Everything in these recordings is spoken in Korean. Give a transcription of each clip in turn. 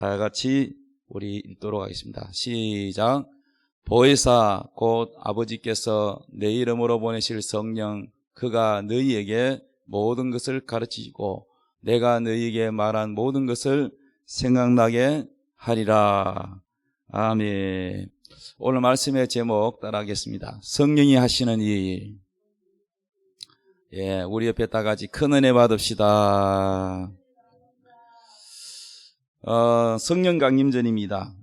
다 같이 우리 읽도록 하겠습니다. 시작. 보혜사 곧 아버지께서 내 이름으로 보내실 성령 그가 너희에게 모든 것을 가르치시고 내가 너희에게 말한 모든 것을 생각나게 하리라. 아멘. 오늘 말씀의 제목 따라하겠습니다. 성령이 하시는 일. 우리 옆에 다 같이 큰 은혜 받읍시다. 성령 강림전입니다.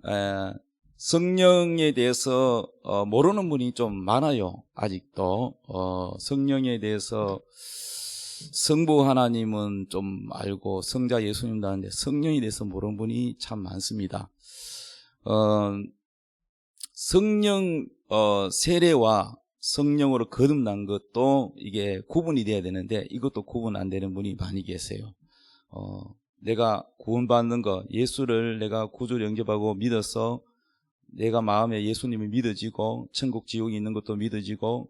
성령에 대해서 모르는 분이 좀 많아요. 아직도 성령에 대해서 성부 하나님은 좀 알고 성자 예수님도 아는데 성령에 대해서 모르는 분이 참 많습니다. 성령 세례와 성령으로 거듭난 것도 이게 구분이 돼야 되는데 이것도 구분 안 되는 분이 많이 계세요. 내가 구원받는 거, 예수를 내가 구주로 영접하고 믿어서 내가 마음에 예수님이 믿어지고 천국 지옥이 있는 것도 믿어지고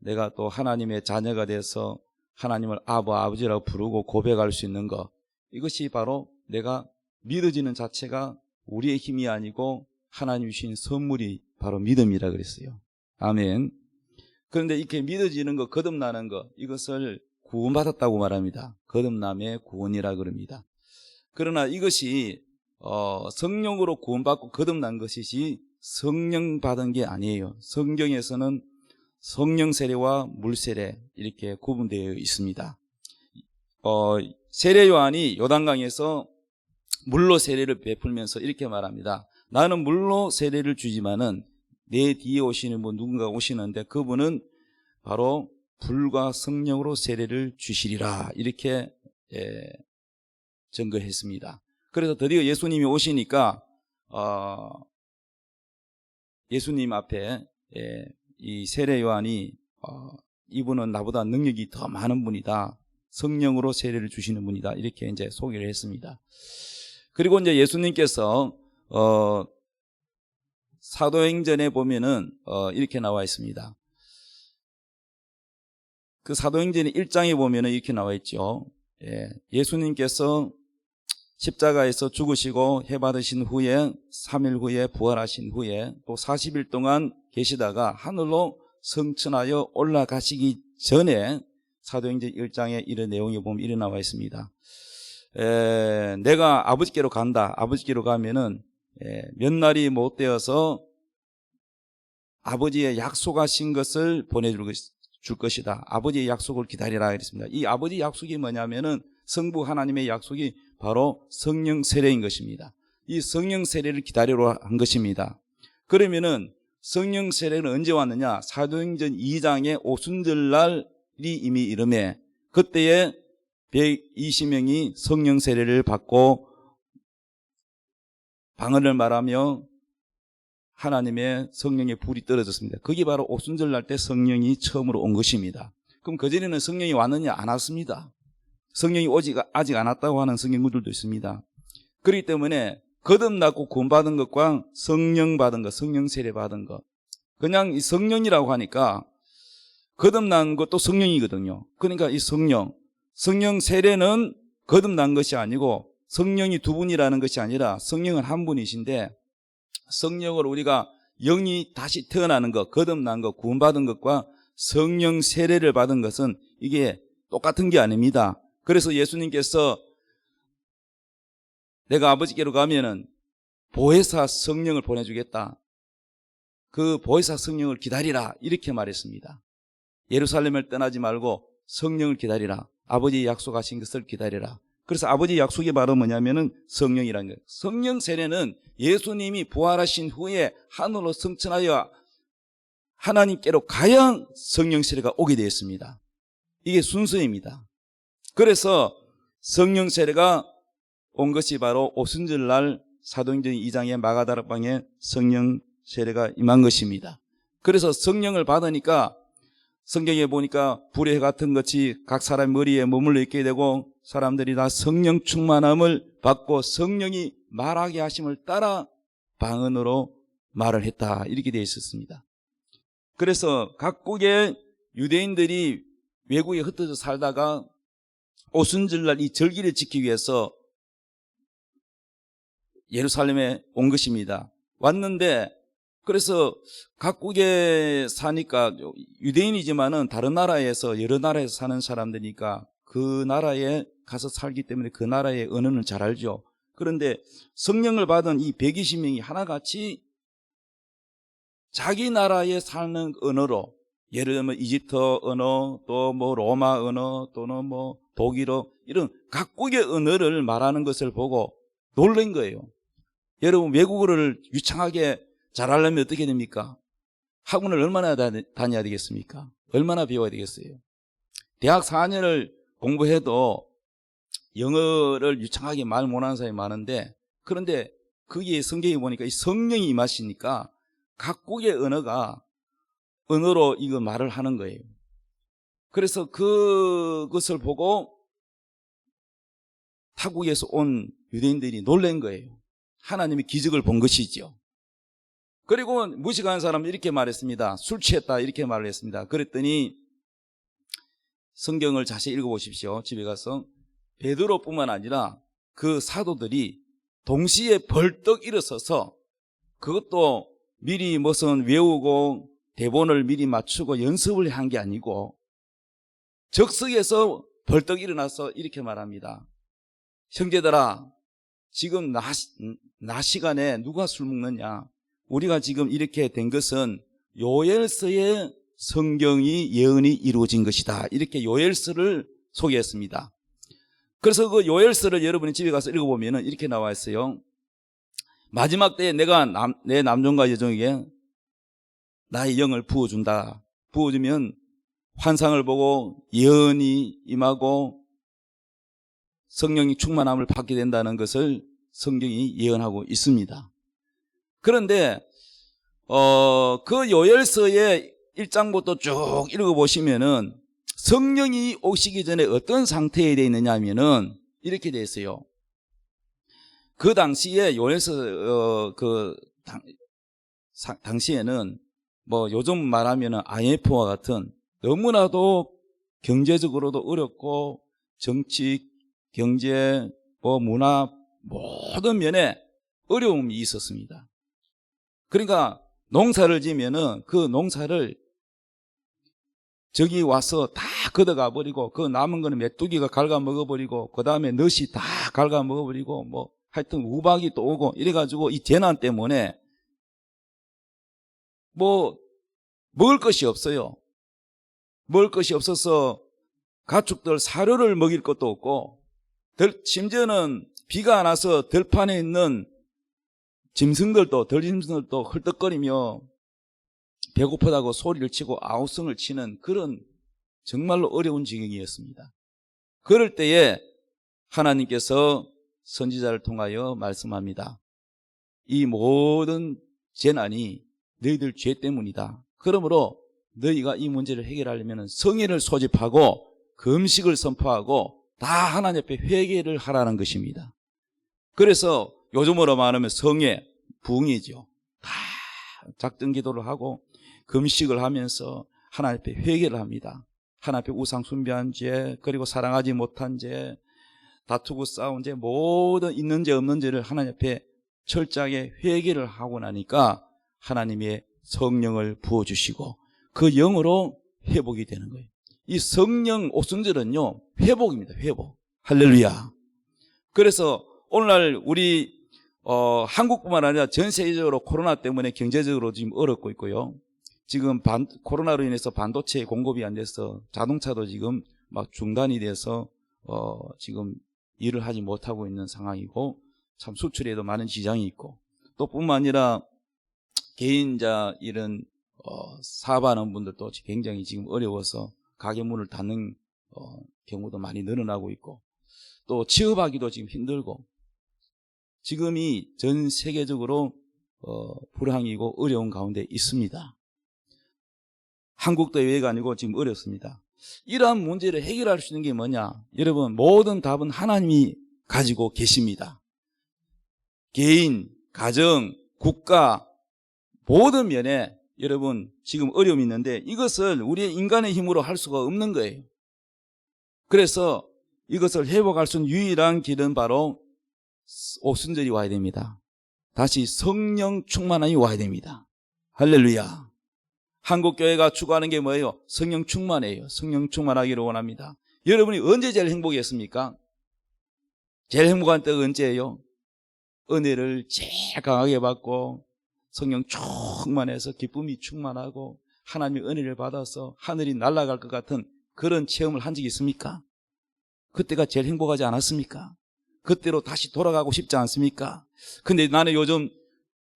내가 또 하나님의 자녀가 돼서 하나님을 아버지라고 부르고 고백할 수 있는 거, 이것이 바로 내가 믿어지는 자체가 우리의 힘이 아니고 하나님이 주신 선물이 바로 믿음이라 그랬어요. 아멘. 그런데 이렇게 믿어지는 거, 거듭나는 거, 이것을 구원받았다고 말합니다. 거듭남의 구원이라 그럽니다. 그러나 이것이 성령으로 구원받고 거듭난 것이지 성령 받은 게 아니에요. 성경에서는 성령 세례와 물 세례 이렇게 구분되어 있습니다. 세례 요한이 요단강에서 물로 세례를 베풀면서 이렇게 말합니다. 나는 물로 세례를 주지만은 내 뒤에 오시는 분 누군가 오시는데 그분은 바로 불과 성령으로 세례를 주시리라 이렇게 증거했습니다. 그래서 드디어 예수님이 오시니까 예수님 앞에 이 세례 요한이 이분은 나보다 능력이 더 많은 분이다. 성령으로 세례를 주시는 분이다. 이렇게 이제 소개를 했습니다. 그리고 이제 예수님께서 사도행전에 보면은 이렇게 나와 있습니다. 그 사도행전 1장에 보면은 이렇게 나와 있죠. 예수님께서 십자가에서 죽으시고 해받으신 후에 3일 후에 부활하신 후에 또 40일 동안 계시다가 하늘로 성천하여 올라가시기 전에 사도행전 1장에 이런 내용이 보면 이래 나와 있습니다. 내가 아버지께로 간다. 아버지께로 가면은 몇 날이 못 되어서 아버지의 약속하신 것을 보내줄 것이다. 아버지의 약속을 기다리라 그랬습니다. 이 아버지 약속이 뭐냐면은 성부 하나님의 약속이 바로 성령 세례인 것입니다. 이 성령 세례를 기다리러 한 것입니다. 그러면은 성령 세례는 언제 왔느냐? 사도행전 2장의 오순절날이 이미 이름에 그때에 120명이 성령 세례를 받고 방언을 말하며 하나님의 성령의 불이 떨어졌습니다. 그게 바로 오순절날 때 성령이 처음으로 온 것입니다. 그럼 그전에는 성령이 왔느냐? 안 왔습니다. 성령이 아직 안 왔다고 하는 성경구들도 있습니다. 그렇기 때문에 거듭나고 구원받은 것과 성령 받은 것, 성령 세례 받은 것, 그냥 이 성령이라고 하니까 거듭난 것도 성령이거든요. 그러니까 이 성령 세례는 거듭난 것이 아니고 성령이 두 분이라는 것이 아니라 성령은 한 분이신데 성령으로 우리가 영이 다시 태어나는 것, 거듭난 것, 구원받은 것과 성령 세례를 받은 것은 이게 똑같은 게 아닙니다. 그래서 예수님께서 내가 아버지께로 가면은 보혜사 성령을 보내주겠다. 그 보혜사 성령을 기다리라 이렇게 말했습니다. 예루살렘을 떠나지 말고 성령을 기다리라. 아버지 약속하신 것을 기다리라. 그래서 아버지 약속이 바로 뭐냐면은 성령이라는 거예요. 성령 세례는 예수님이 부활하신 후에 하늘로 승천하여 하나님께로 가야 성령 세례가 오게 되었습니다. 이게 순서입니다. 그래서 성령 세례가 온 것이 바로 오순절날 사도행전 2장의 마가다락방에 성령 세례가 임한 것입니다. 그래서 성령을 받으니까 성경에 보니까 불의 같은 것이 각 사람 머리에 머물러 있게 되고 사람들이 다 성령 충만함을 받고 성령이 말하게 하심을 따라 방언으로 말을 했다 이렇게 되어 있었습니다. 그래서 각국의 유대인들이 외국에 흩어져 살다가 오순절날 이 절기를 지키기 위해서 예루살렘에 온 것입니다. 왔는데 그래서 각국에 사니까 유대인이지만은 다른 나라에서 여러 나라에서 사는 사람들이니까 그 나라에 가서 살기 때문에 그 나라의 언어는 잘 알죠. 그런데 성령을 받은 이 120명이 하나같이 자기 나라에 사는 언어로, 예를 들면 이집트 언어, 또 뭐 로마 언어, 또는 뭐 독일어, 이런 각국의 언어를 말하는 것을 보고 놀란 거예요. 여러분, 외국어를 유창하게 잘하려면 어떻게 됩니까? 학원을 얼마나 다녀야 되겠습니까? 얼마나 배워야 되겠어요? 대학 4년을 공부해도 영어를 유창하게 말 못하는 사람이 많은데, 그런데 거기에 성경에 보니까 이 성령이 임하시니까 각국의 언어로 이거 말을 하는 거예요. 그래서 그것을 보고 타국에서 온 유대인들이 놀란 거예요. 하나님의 기적을 본 것이죠. 그리고 무식한 사람은 이렇게 말했습니다. 술 취했다, 이렇게 말을 했습니다. 그랬더니 성경을 자세히 읽어보십시오. 집에 가서. 베드로뿐만 아니라 그 사도들이 동시에 벌떡 일어서서, 그것도 미리 무슨 외우고 대본을 미리 맞추고 연습을 한 게 아니고 적석에서 벌떡 일어나서 이렇게 말합니다. 형제들아, 지금 낮 시간에 누가 술 먹느냐? 우리가 지금 이렇게 된 것은 요엘서의 성경이 예언이 이루어진 것이다. 이렇게 요엘서를 소개했습니다. 그래서 그 요엘서를 여러분이 집에 가서 읽어보면 이렇게 나와 있어요. 마지막 때에 내가 내 남종과 여종에게 나의 영을 부어준다. 부어주면 환상을 보고 예언이 임하고 성령이 충만함을 받게 된다는 것을 성경이 예언하고 있습니다. 그런데 그 요엘서의 1장부터 쭉 읽어보시면은 성령이 오시기 전에 어떤 상태에 되어 있느냐 하면은 이렇게 되어 있어요. 그 당시에 요엘서 당시에는 뭐 요즘 말하면은 IMF와 같은 너무나도 경제적으로도 어렵고 정치, 경제, 뭐 문화 모든 면에 어려움이 있었습니다. 그러니까 농사를 지면은 그 농사를 저기 와서 다 걷어가 버리고 그 남은 거는 메뚜기가 갉아먹어 버리고 그 다음에 넛이 다 갉아먹어 버리고 뭐 하여튼 우박이 또 오고 이래가지고 이 재난 때문에 뭐 먹을 것이 없어요. 먹을 것이 없어서 가축들 사료를 먹일 것도 없고, 심지어는 비가 안 와서 들판에 있는 짐승들도 헐떡거리며 배고프다고 소리를 치고 아우성을 치는 그런 정말로 어려운 지경이었습니다. 그럴 때에 하나님께서 선지자를 통하여 말씀합니다. 이 모든 재난이 너희들 죄 때문이다. 그러므로 너희가 이 문제를 해결하려면 성회를 소집하고 금식을 선포하고 다 하나님 앞에 회개를 하라는 것입니다. 그래서 요즘으로 말하면 성회, 부흥이죠. 다 작정 기도를 하고 금식을 하면서 하나님 앞에 회개를 합니다. 하나님 앞에 우상 숭배한 죄, 그리고 사랑하지 못한 죄, 다투고 싸운 죄, 모든 있는 죄 없는 죄를 하나님 앞에 철저하게 회개를 하고 나니까 하나님의 성령을 부어주시고 그 영으로 회복이 되는 거예요. 이 성령 오순절은요, 회복입니다. 회복. 할렐루야. 그래서 오늘날 우리 한국뿐만 아니라 전 세계적으로 코로나 때문에 경제적으로 지금 어렵고 있고요. 지금 코로나로 인해서 반도체 공급이 안 돼서 자동차도 지금 막 중단이 돼서 지금 일을 하지 못하고 있는 상황이고, 참 수출에도 많은 지장이 있고, 또 뿐만 아니라 개인자 이런 사업하는 분들도 굉장히 지금 어려워서 가게 문을 닫는 경우도 많이 늘어나고 있고, 또 취업하기도 지금 힘들고, 지금이 전 세계적으로 불황이고 어려운 가운데 있습니다. 한국도 예외가 아니고 지금 어렵습니다. 이러한 문제를 해결할 수 있는 게 뭐냐? 여러분, 모든 답은 하나님이 가지고 계십니다. 개인, 가정, 국가 모든 면에 여러분 지금 어려움이 있는데 이것을 우리의 인간의 힘으로 할 수가 없는 거예요. 그래서 이것을 회복할 수 있는 유일한 길은 바로 오순절이 와야 됩니다. 다시 성령 충만함이 와야 됩니다. 할렐루야. 한국교회가 추구하는 게 뭐예요? 성령 충만이에요. 성령 충만하기를 원합니다. 여러분이 언제 제일 행복했습니까? 제일 행복한 때가 언제예요? 은혜를 제일 강하게 받고 성령 충만해서 기쁨이 충만하고 하나님의 은혜를 받아서 하늘이 날아갈 것 같은 그런 체험을 한 적이 있습니까? 그때가 제일 행복하지 않았습니까? 그때로 다시 돌아가고 싶지 않습니까? 근데 나는 요즘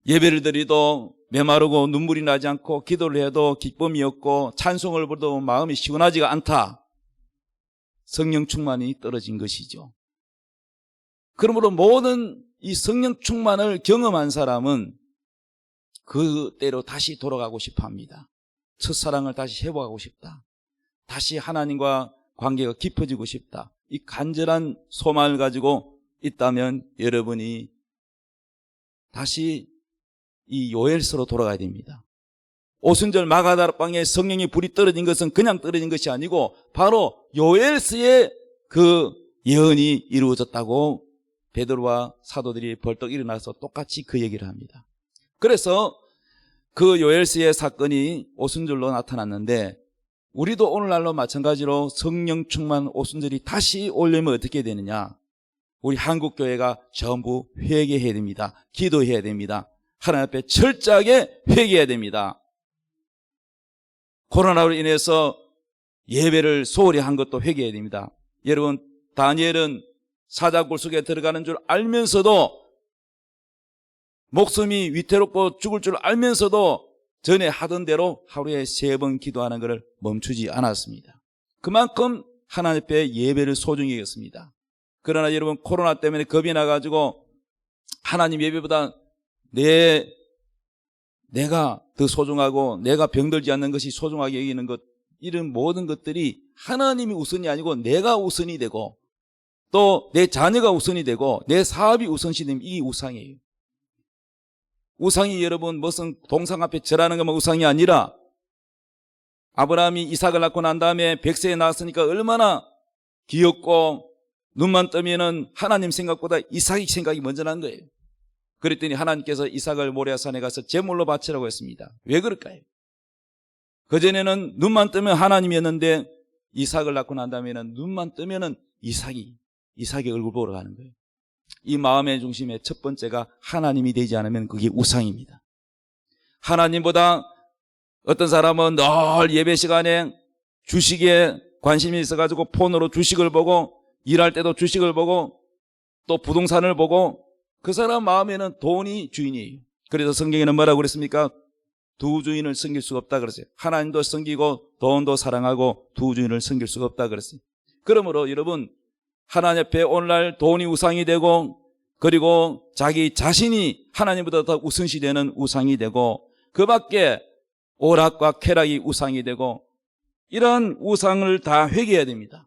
예배를 드리도 메마르고 눈물이 나지 않고 기도를 해도 기쁨이 없고 찬송을 부르도 마음이 시원하지가 않다. 성령 충만이 떨어진 것이죠. 그러므로 모든 이 성령 충만을 경험한 사람은 그때로 다시 돌아가고 싶어 합니다. 첫사랑을 다시 회복하고 싶다. 다시 하나님과 관계가 깊어지고 싶다. 이 간절한 소망을 가지고 있다면 여러분이 다시 이 요엘서로 돌아가야 됩니다. 오순절 마가다락방에 성령의 불이 떨어진 것은 그냥 떨어진 것이 아니고 바로 요엘서의 그 예언이 이루어졌다고 베드로와 사도들이 벌떡 일어나서 똑같이 그 얘기를 합니다. 그래서 그 요엘서의 사건이 오순절로 나타났는데 우리도 오늘날로 마찬가지로 성령 충만 오순절이 다시 오려면 어떻게 되느냐? 우리 한국교회가 전부 회개해야 됩니다. 기도해야 됩니다. 하나님 앞에 철저하게 회개해야 됩니다. 코로나로 인해서 예배를 소홀히 한 것도 회개해야 됩니다. 여러분, 다니엘은 사자굴 속에 들어가는 줄 알면서도 목숨이 위태롭고 죽을 줄 알면서도 전에 하던 대로 하루에 3번 기도하는 것을 멈추지 않았습니다. 그만큼 하나님 앞에 예배를 소중히 여겼습니다. 그러나 여러분, 코로나 때문에 겁이 나가지고 하나님 예배보다 내가 더 소중하고 내가 병들지 않는 것이 소중하게 여기는 것, 이런 모든 것들이 하나님이 우선이 아니고 내가 우선이 되고 또 내 자녀가 우선이 되고 내 사업이 우선시 되면 이게 우상이에요. 우상이 여러분 무슨 동상 앞에 절하는 것만 우상이 아니라 아브라함이 이삭을 낳고 난 다음에 100세에 낳았으니까 얼마나 귀엽고 눈만 뜨면은 하나님 생각보다 이삭이 생각이 먼저 난 거예요. 그랬더니 하나님께서 이삭을 모리아산에 가서 제물로 바치라고 했습니다. 왜 그럴까요? 그전에는 눈만 뜨면 하나님이었는데 이삭을 낳고 난 다음에는 눈만 뜨면은 이삭의 얼굴 보러 가는 거예요. 이 마음의 중심의 첫 번째가 하나님이 되지 않으면 그게 우상입니다. 하나님보다 어떤 사람은 늘 예배 시간에 주식에 관심이 있어가지고 폰으로 주식을 보고 일할 때도 주식을 보고 또 부동산을 보고 그 사람 마음에는 돈이 주인이에요. 그래서 성경에는 뭐라고 그랬습니까? 두 주인을 섬길 수가 없다 그랬어요. 하나님도 섬기고 돈도 사랑하고 두 주인을 섬길 수가 없다 그랬어요. 그러므로 여러분, 하나님 앞에 오늘날 돈이 우상이 되고 그리고 자기 자신이 하나님보다 더 우선시 되는 우상이 되고 그 밖에 오락과 쾌락이 우상이 되고 이러한 우상을 다 회개해야 됩니다.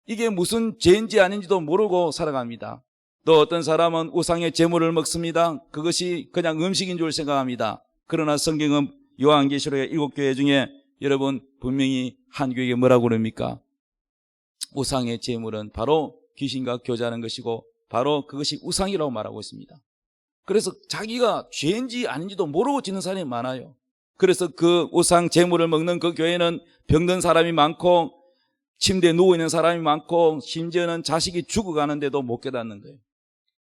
이게 무슨 죄인지 아닌지도 모르고 살아갑니다. 또 어떤 사람은 우상의 제물을 먹습니다. 그것이 그냥 음식인 줄 생각합니다. 그러나 성경은 요한계시록의 7교회 중에 여러분 분명히 한 교회에 뭐라고 그럽니까? 우상의 제물은 바로 귀신과 교제하는 것이고 바로 그것이 우상이라고 말하고 있습니다. 그래서 자기가 죄인지 아닌지도 모르고 지는 사람이 많아요. 그래서 그 우상 제물을 먹는 그 교회는 병든 사람이 많고 침대에 누워있는 사람이 많고 심지어는 자식이 죽어가는데도 못 깨닫는 거예요.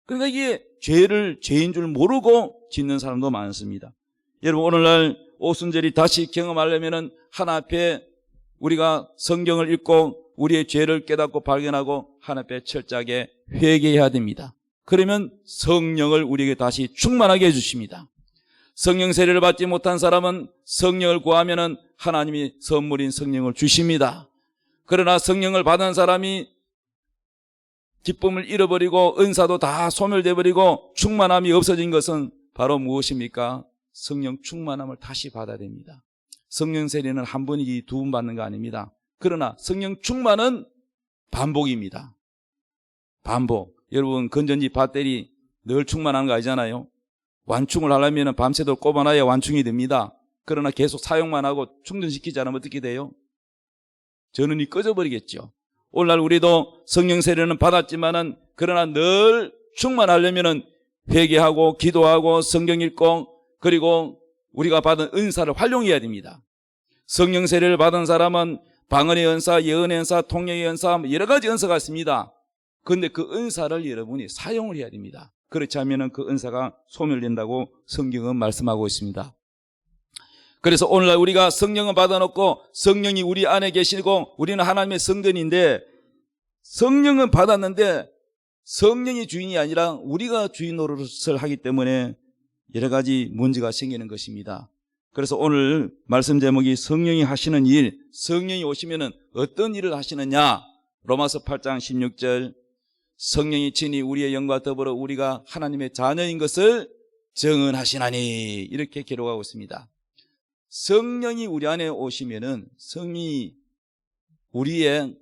그러니까 이게 죄인 줄 모르고 짓는 사람도 많습니다. 여러분, 오늘날 오순절이 다시 경험하려면 하나님 앞에 우리가 성경을 읽고 우리의 죄를 깨닫고 발견하고 하나님 앞에 철저하게 회개해야 됩니다. 그러면 성령을 우리에게 다시 충만하게 해주십니다. 성령 세례를 받지 못한 사람은 성령을 구하면 하나님이 선물인 성령을 주십니다. 그러나 성령을 받은 사람이 기쁨을 잃어버리고 은사도 다 소멸돼 버리고 충만함이 없어진 것은 바로 무엇입니까? 성령 충만함을 다시 받아야 됩니다. 성령 세례는 한 번이지 2번 받는 거 아닙니다. 그러나 성령 충만은 반복입니다. 반복. 여러분, 건전지 배터리 늘 충만한 거 아니잖아요. 완충을 하려면 밤새도록 꼽아놔야 완충이 됩니다. 그러나 계속 사용만 하고 충전시키지 않으면 어떻게 돼요? 전원이 꺼져버리겠죠. 오늘날 우리도 성령 세례는 받았지만은 그러나 늘 충만하려면은 회개하고 기도하고 성경 읽고 그리고 우리가 받은 은사를 활용해야 됩니다. 성령 세례를 받은 사람은 방언의 은사, 예언의 은사, 통역의 은사 여러 가지 은사가 있습니다. 그런데 그 은사를 여러분이 사용을 해야 됩니다. 그렇지 않으면 그 은사가 소멸된다고 성경은 말씀하고 있습니다. 그래서 오늘날 우리가 성령을 받아놓고 성령이 우리 안에 계시고 우리는 하나님의 성전인데 성령은 받았는데 성령이 주인이 아니라 우리가 주인 노릇을 하기 때문에 여러 가지 문제가 생기는 것입니다. 그래서 오늘 말씀 제목이 성령이 하시는 일, 성령이 오시면 어떤 일을 하시느냐. 로마서 8장 16절 성령이 친히 우리의 영과 더불어 우리가 하나님의 자녀인 것을 증언하시나니 이렇게 기록하고 있습니다. 성령이 우리 안에 오시면은 성이 우리의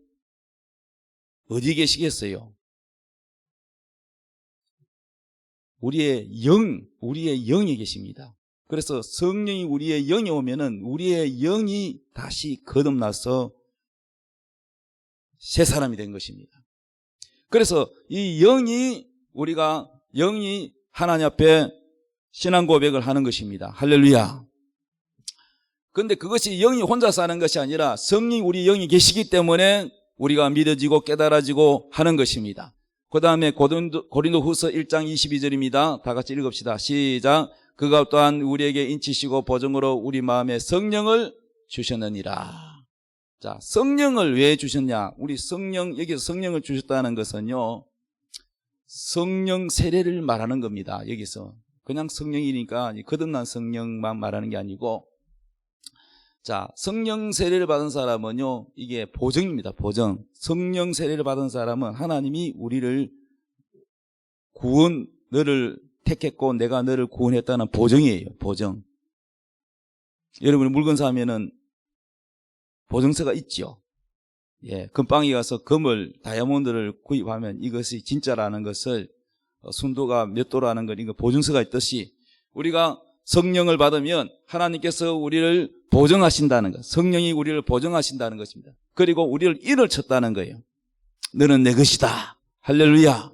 어디 계시겠어요? 우리의 영이 계십니다. 그래서 성령이 우리의 영이 오면은 우리의 영이 다시 거듭나서 새 사람이 된 것입니다. 그래서 이 우리가 영이 하나님 앞에 신앙 고백을 하는 것입니다. 할렐루야. 그런데 그것이 영이 혼자 사는 것이 아니라 성령이 우리 영이 계시기 때문에 우리가 믿어지고 깨달아지고 하는 것입니다. 그 다음에 고린도후서 1장 22절입니다. 다 같이 읽읍시다. 시작. 그가 또한 우리에게 인치시고 보증으로 우리 마음에 성령을 주셨느니라. 자, 성령을 왜 주셨냐? 우리 여기서 성령을 주셨다는 것은요, 성령 세례를 말하는 겁니다. 여기서 그냥 성령이니까 거듭난 성령만 말하는 게 아니고, 자, 성령 세례를 받은 사람은요, 이게 보증입니다. 보증. 성령 세례를 받은 사람은 하나님이 우리를 너를 택했고 내가 너를 구원했다는 보증이에요. 보증. 여러분이 물건 사면은 보증서가 있죠. 예, 금방에 가서 다이아몬드를 구입하면 이것이 진짜라는 것을 순도가 몇 도라는 걸 이거 보증서가 있듯이 우리가 성령을 받으면 하나님께서 우리를 보증하신다는 것, 성령이 우리를 보증하신다는 것입니다. 그리고 우리를 인을 쳤다는 거예요. 너는 내 것이다. 할렐루야.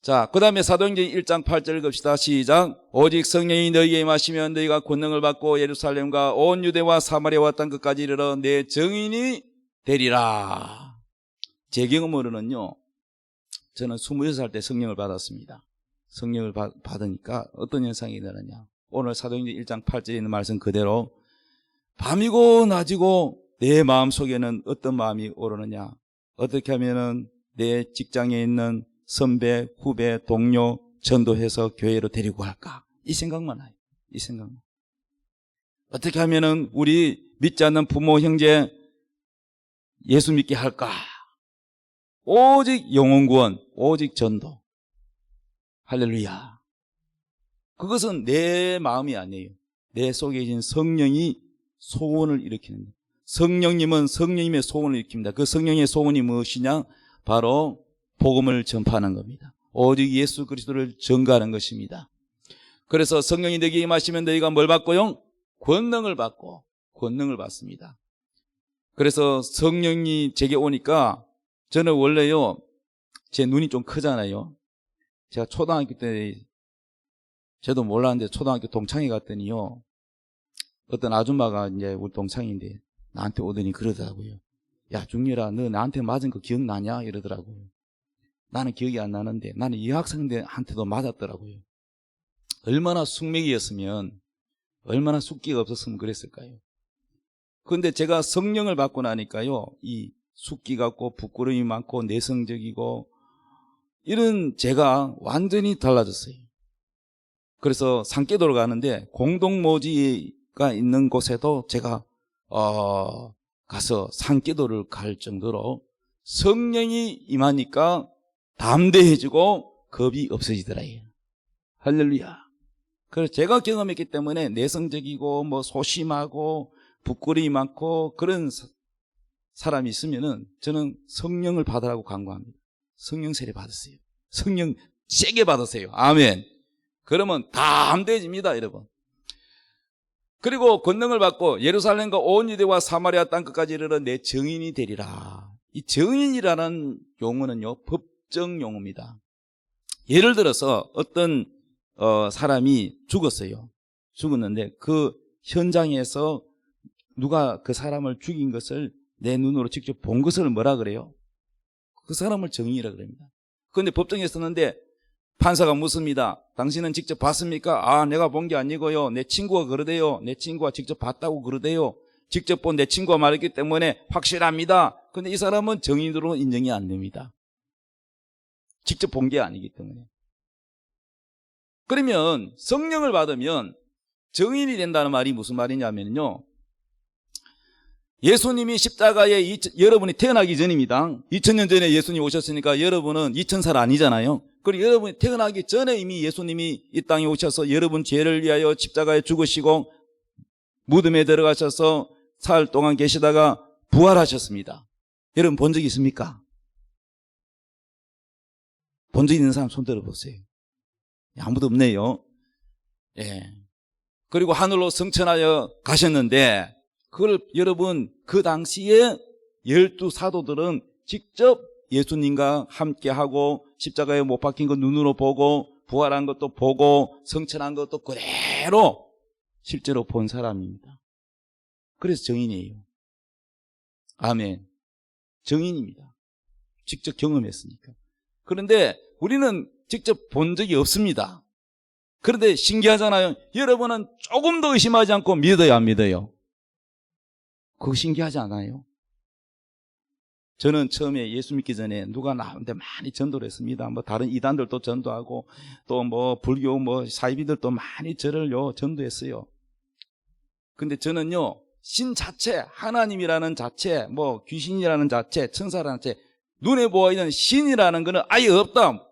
자, 그 다음에 사도행전 1장 8절 읽읍시다. 시작. 오직 성령이 너희에게 임하시면 너희가 권능을 받고 예루살렘과 온 유대와 사마리아와 땅 끝까지 이르러 내 증인이 되리라. 제 경험으로는요, 저는 26살 때 성령을 받았습니다. 성령을 받으니까 어떤 현상이 일어나냐. 오늘 사도행전 1장 8절에 있는 말씀 그대로 밤이고 낮이고 내 마음속에는 어떤 마음이 오르느냐. 어떻게 하면은 내 직장에 있는 선배, 후배, 동료 전도해서 교회로 데리고 갈까? 이 생각만 해요. 이 생각만. 어떻게 하면은 우리 믿지 않는 부모, 형제 예수 믿게 할까? 오직 영혼 구원, 오직 전도. 할렐루야. 그것은 내 마음이 아니에요. 내 속에 계신 성령이 소원을 일으키는 거예요. 성령님은 성령님의 소원을 일으킵니다. 그 성령의 소원이 무엇이냐? 바로 복음을 전파하는 겁니다. 오직 예수 그리스도를 전가하는 것입니다. 그래서 성령이 너희에게 임하시면 너희가 뭘 받고요? 권능을 받습니다. 그래서 성령이 제게 오니까 저는 원래요, 제 눈이 좀 크잖아요. 제가 초등학교 때 저도 몰랐는데 초등학교 동창회 갔더니요, 어떤 아줌마가 이제 우리 동창인데 나한테 오더니 그러더라고요. 야, 중렬아, 너 나한테 맞은 거 기억나냐? 이러더라고요. 나는 기억이 안 나는데 나는 이 학생들한테도 맞았더라고요. 얼마나 숙맥이었으면, 얼마나 숙기가 없었으면 그랬을까요? 그런데 제가 성령을 받고 나니까요, 이 숙기 같고 부끄러움이 많고 내성적이고 이런 제가 완전히 달라졌어요. 그래서 산기도를 가는데 공동모지가 있는 곳에도 제가 가서 산기도를 갈 정도로 성령이 임하니까 담대해지고 겁이 없어지더라고요. 할렐루야. 그래서 제가 경험했기 때문에 내성적이고 소심하고 부끄러움이 많고 그런 사람이 있으면은 저는 성령을 받으라고 간구합니다. 성령 세례 받으세요. 성령 세게 받으세요. 아멘. 그러면 담대해집니다, 여러분. 그리고 권능을 받고 예루살렘과 온 유대와 사마리아 땅 끝까지 이르러 내 증인이 되리라. 이 증인이라는 용어는요, 법정 용어입니다. 예를 들어서 어떤 사람이 죽었어요. 죽었는데 그 현장에서 누가 그 사람을 죽인 것을 내 눈으로 직접 본 것을 뭐라 그래요? 그 사람을 정의라 그럽니다. 그런데 법정에 있었는데 판사가 묻습니다. 당신은 직접 봤습니까? 아, 내가 본 게 아니고요. 내 친구가 그러대요. 내 친구가 직접 봤다고 그러대요. 직접 본 내 친구가 말했기 때문에 확실합니다. 그런데 이 사람은 정인으로 인정이 안 됩니다. 직접 본 게 아니기 때문에. 그러면 성령을 받으면 정인이 된다는 말이 무슨 말이냐면요. 예수님이 십자가에 여러분이 태어나기 전입니다. 2000년 전에 예수님이 오셨으니까 여러분은 2000살 아니잖아요. 그리고 여러분이 태어나기 전에 이미 예수님이 이 땅에 오셔서 여러분 죄를 위하여 십자가에 죽으시고 무덤에 들어가셔서 사흘 동안 계시다가 부활하셨습니다. 여러분 본 적 있습니까? 본 적 있는 사람 손 들어보세요. 아무도 없네요. 예. 그리고 하늘로 승천하여 가셨는데 그걸 여러분 그 당시에 12사도들은 직접 예수님과 함께하고 십자가에 못 박힌 거 눈으로 보고 부활한 것도 보고 성천한 것도 그대로 실제로 본 사람입니다. 그래서 정인이에요. 아멘. 정인입니다. 직접 경험했으니까. 그런데 우리는 직접 본 적이 없습니다. 그런데 신기하잖아요. 여러분은 조금 더 의심하지 않고 믿어요, 안 믿어요? 그거 신기하지 않아요? 저는 처음에 예수 믿기 전에 누가 나한테 많이 전도를 했습니다. 뭐 다른 이단들도 전도하고 또 뭐 불교 뭐 사이비들도 많이 저를 전도했어요. 근데 저는요, 신 자체, 하나님이라는 자체, 뭐 귀신이라는 자체, 천사라는 자체, 눈에 보이는 신이라는 거는 아예 없다.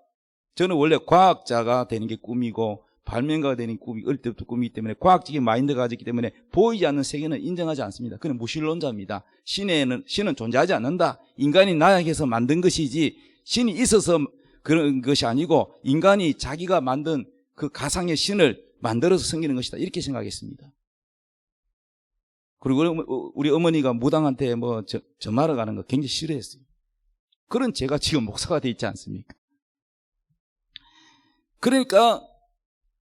저는 원래 과학자가 되는 게 꿈이고 발명가가 되는 꿈이 어릴 때부터 꿈이기 때문에 과학적인 마인드가 가졌기 때문에 보이지 않는 세계는 인정하지 않습니다. 그는 무신론자입니다. 신은 존재하지 않는다. 인간이 나약해서 만든 것이지 신이 있어서 그런 것이 아니고 인간이 자기가 만든 그 가상의 신을 만들어서 섬기는 것이다. 이렇게 생각했습니다. 그리고 우리 어머니가 무당한테 뭐 점하러 가는 거 굉장히 싫어했어요. 그런 제가 지금 목사가 돼 있지 않습니까? 그러니까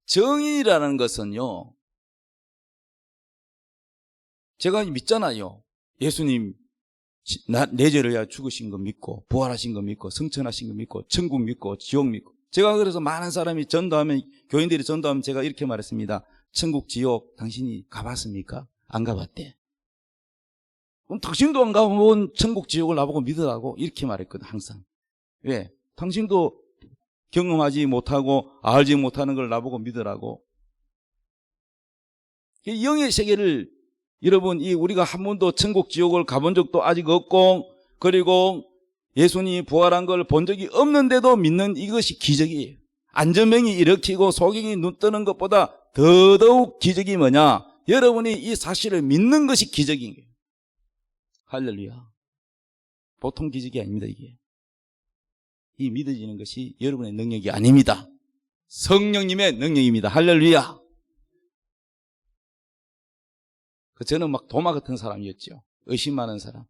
정의라는 것은요, 제가 믿잖아요. 예수님 내 죄를 위하여 죽으신 거 믿고 부활하신 거 믿고 승천하신 거 믿고 천국 믿고 지옥 믿고. 제가 그래서 많은 사람이 전도하면, 교인들이 전도하면 제가 이렇게 말했습니다. 천국 지옥 당신이 가봤습니까? 안 가봤대. 그럼 당신도 안 가본 천국 지옥을 나보고 믿으라고 이렇게 말했거든. 항상. 왜? 당신도 경험하지 못하고 알지 못하는 걸 나보고 믿으라고. 영의 세계를 여러분, 우리가 한 번도 천국 지옥을 가본 적도 아직 없고, 그리고 예수님이 부활한 걸 본 적이 없는데도 믿는 이것이 기적이에요. 안전병이 일으키고 소경이 눈 뜨는 것보다 더더욱 기적이 뭐냐? 여러분이 이 사실을 믿는 것이 기적인 거예요. 할렐루야. 보통 기적이 아닙니다, 이게. 이 믿어지는 것이 여러분의 능력이 아닙니다. 성령님의 능력입니다. 할렐루야. 저는 막 도마 같은 사람이었죠. 의심 많은 사람.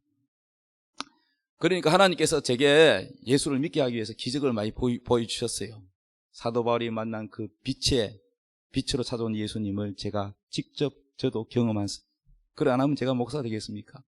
그러니까 하나님께서 제게 예수를 믿게 하기 위해서 기적을 많이 보여주셨어요. 사도 바울이 만난 그 빛으로 찾아온 예수님을 제가 직접 저도 경험한. 그래 안 하면 제가 목사 되겠습니까?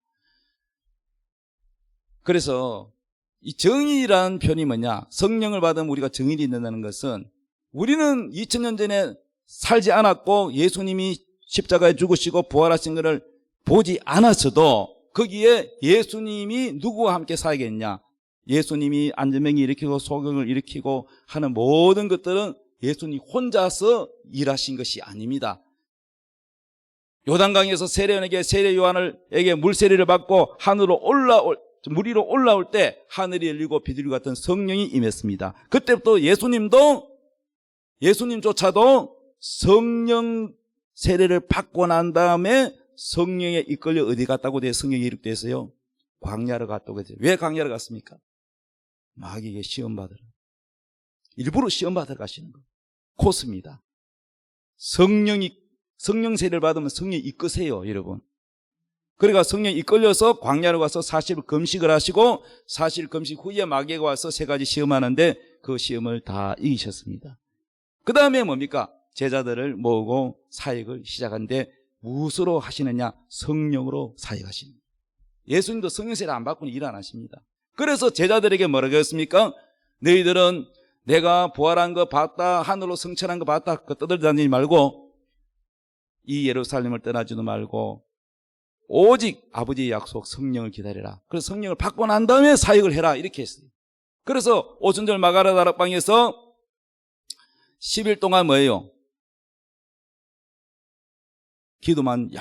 그래서 이 정의라는 표현이 뭐냐? 성령을 받으면 우리가 정의이 된다는 것은 우리는 2000년 전에 살지 않았고 예수님이 십자가에 죽으시고 부활하신 것을 보지 않았어도 거기에 예수님이 누구와 함께 살겠냐? 예수님이 안전병이 일으키고 소경을 일으키고 하는 모든 것들은 예수님 혼자서 일하신 것이 아닙니다. 요단강에서 세례요한에게 세례 요한에게 물세례를 받고 물 위로 올라올 때 하늘이 열리고 비둘기 같은 성령이 임했습니다. 그때부터 예수님조차도 성령 세례를 받고 난 다음에 성령에 이끌려 어디 갔다고 돼? 성령이 이렇게 돼서요, 광야로 갔다고 해서. 왜 광야로 갔습니까? 마귀에게 시험 받으러. 일부러 시험 받으러 가시는 거. 코스입니다. 성령 세례를 받으면 성령이 이끄세요, 여러분. 그러니까 성령이 이끌려서 광야로 가서 40일 금식을 하시고 40일 금식 후에 마귀가 와서 3가지 시험하는데 그 시험을 다 이기셨습니다. 그 다음에 뭡니까? 제자들을 모으고 사역을 시작하는데 무엇으로 하시느냐? 성령으로 사역하시는 거예요. 예수님도 성령 세례 안 받고는 일 안 하십니다. 그래서 제자들에게 뭐라고 했습니까? 너희들은 내가 부활한 거 봤다, 하늘로 승천한 거 봤다, 그 떠들다니지 말고 이 예루살렘을 떠나지도 말고 오직 아버지의 약속 성령을 기다려라. 그래서 성령을 받고 난 다음에 사역을 해라, 이렇게 했어요. 그래서 오순절 마가라 다락방에서 10일 동안 뭐예요? 기도만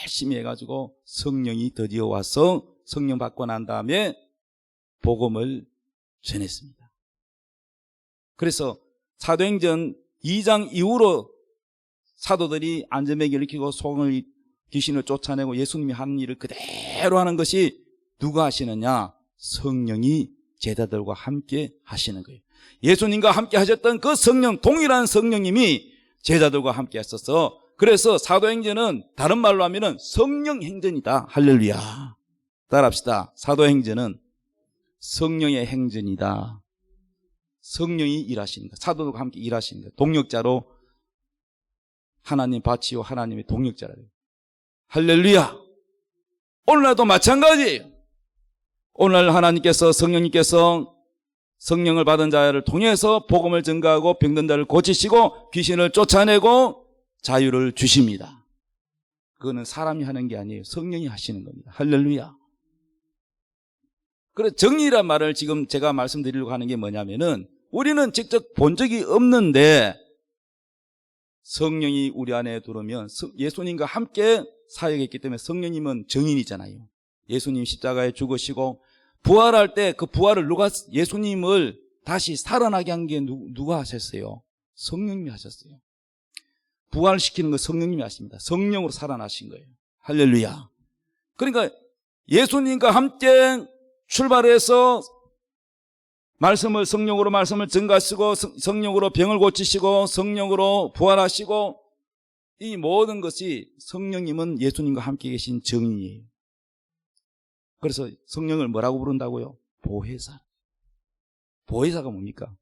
열심히 해가지고 성령이 드디어 와서 성령 받고 난 다음에 복음을 전했습니다. 그래서 사도행전 2장 이후로 사도들이 안전뱅이를 일으키고 소금을 귀신을 쫓아내고 예수님이 하는 일을 그대로 하는 것이 누가 하시느냐? 성령이 제자들과 함께 하시는 거예요. 예수님과 함께 하셨던 그 성령, 동일한 성령님이 제자들과 함께 하셔서 그래서 사도행전은 다른 말로 하면은 성령 행전이다. 할렐루야. 따라합시다. 사도행전은 성령의 행전이다. 성령이 일하시는 것, 사도들과 함께 일하시는 것, 동력자로 하나님 밭이요 하나님의 동력자라. 할렐루야. 오늘날도 마찬가지예요. 오늘 하나님께서 성령님께서 성령을 받은 자를 통해서 복음을 전가하고 병든 자를 고치시고 귀신을 쫓아내고 자유를 주십니다. 그거는 사람이 하는 게 아니에요. 성령이 하시는 겁니다. 할렐루야. 그래서 정리란 말을 지금 제가 말씀드리려고 하는 게 뭐냐면은 우리는 직접 본 적이 없는데 성령이 우리 안에 들어오면 예수님과 함께 사역했기 때문에 성령님은 증인이잖아요. 예수님 십자가에 죽으시고 부활할 때 그 부활을 예수님을 다시 살아나게 한 게 누가 하셨어요? 성령님이 하셨어요. 부활시키는 거 성령님이 하십니다. 성령으로 살아나신 거예요. 할렐루야. 그러니까 예수님과 함께 출발해서 성령으로 말씀을 증가하시고 성령으로 병을 고치시고 성령으로 부활하시고 이 모든 것이 성령님은 예수님과 함께 계신 증인이에요. 그래서 성령을 뭐라고 부른다고요? 보혜사. 보혜사가 뭡니까?